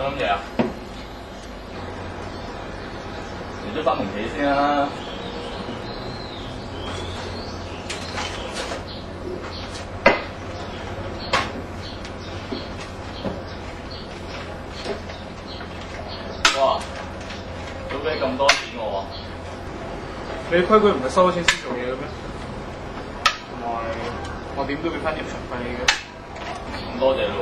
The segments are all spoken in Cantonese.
想乜嘢啊？你都發明企先啦。哇！都俾咁多錢我喎。你規矩唔係收咗錢先做嘢嘅咩？同埋我點都俾翻入場費你嘅。咁多謝咯。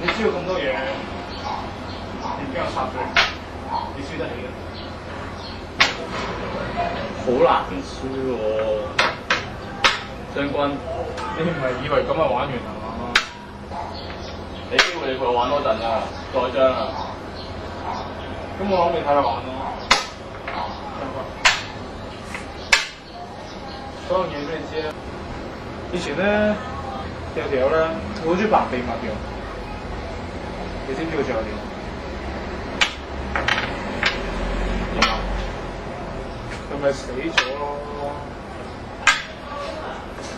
你知道咁多嘢，你邊有插嘴？你輸得起嘅。好難輸喎，將軍。你唔係以為咁就玩完係嘛？俾機會你陪我玩多陣啊，再張啊。咁我諗你睇下玩咯。嗰樣嘢俾你知啦。以前咧有條友咧，佢好中意扮秘密嘅。你知唔知佢最後點？點啊？佢咪死咗咯。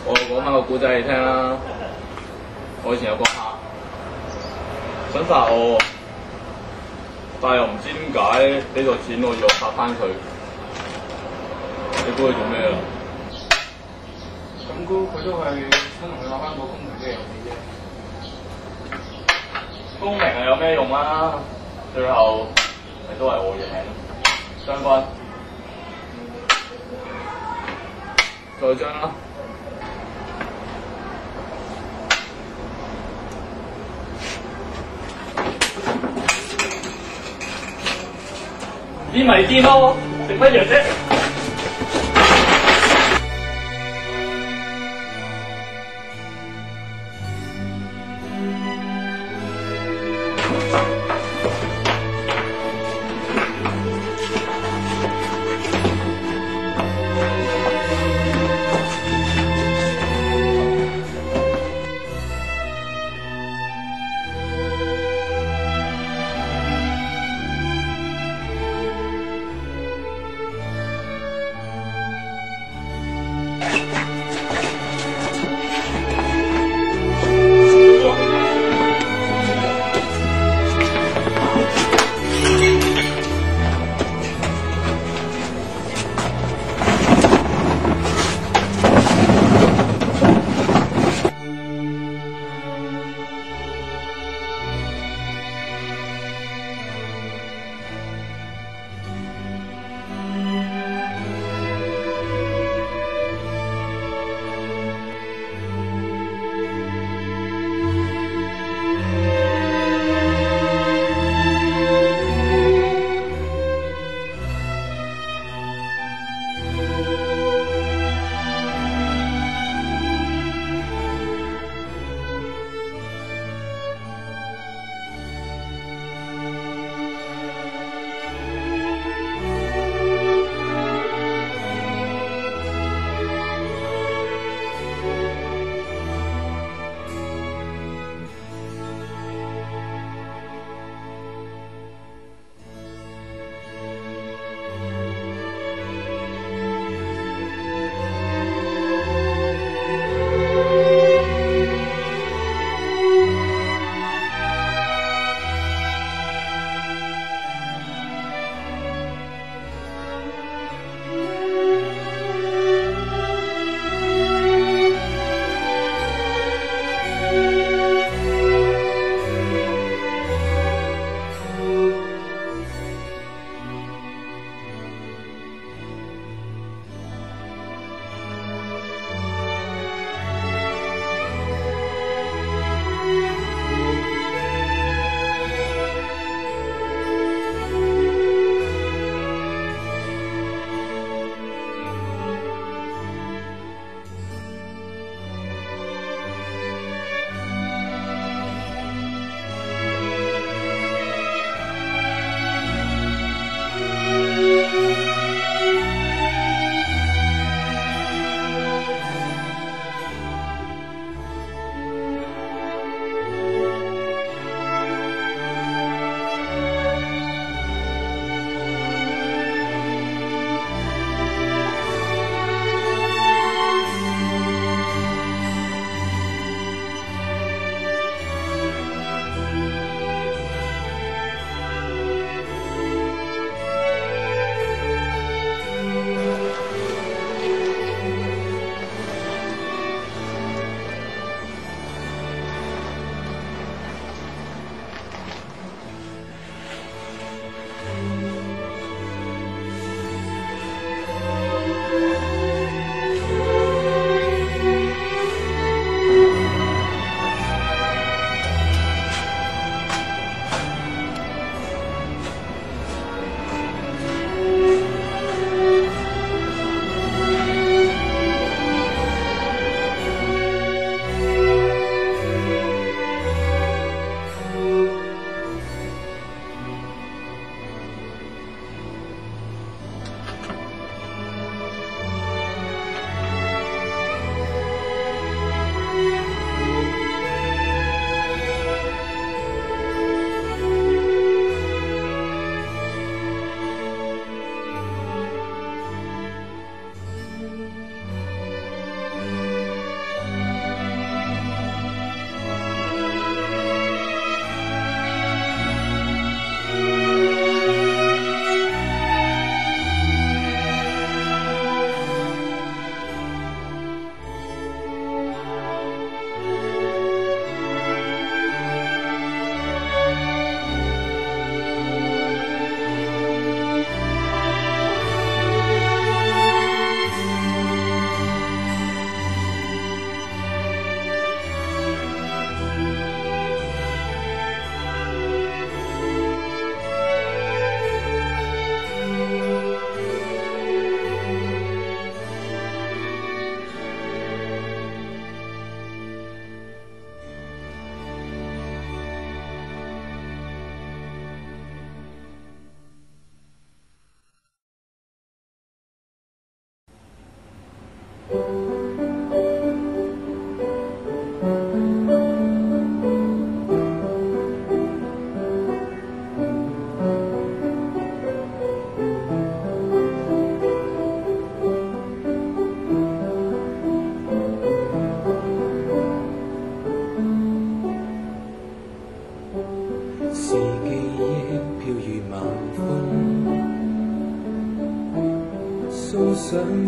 我講翻個故仔你聽啦。我以前有個客想殺我，但係又唔知點解俾咗錢我要殺翻佢。你估佢做咩啊？咁佢都係想同你玩翻個公平嘅遊戲啫。公平係有咩用啊？最後咪都係我贏。將軍，再張啦。啲咪啲咯，食乜藥啫？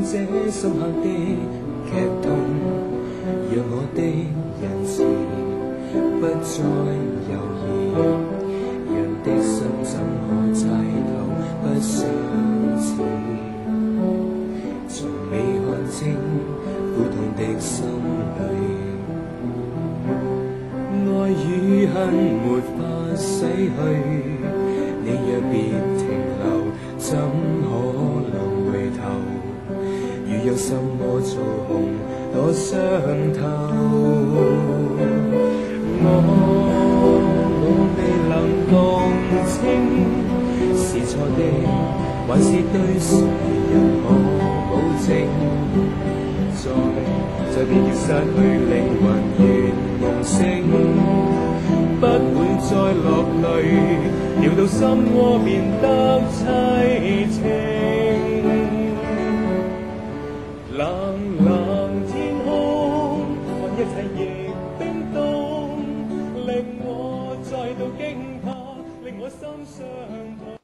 這深刻的劇痛，讓我的仁慈不再猶豫，人的心怎可猜透不相似，從未看清苦痛的心裏，愛與恨沒法洗去，你若別停留，怎可能回頭？如有什麼操控，多傷透。我未能動情，是錯的，還是對誰人可保證？在別要失去靈魂原夢醒，不會再落淚，聊到心窩變得凄清。冷冷天空，看一切亦冰凍，令我再度驚怕，令我心傷痛。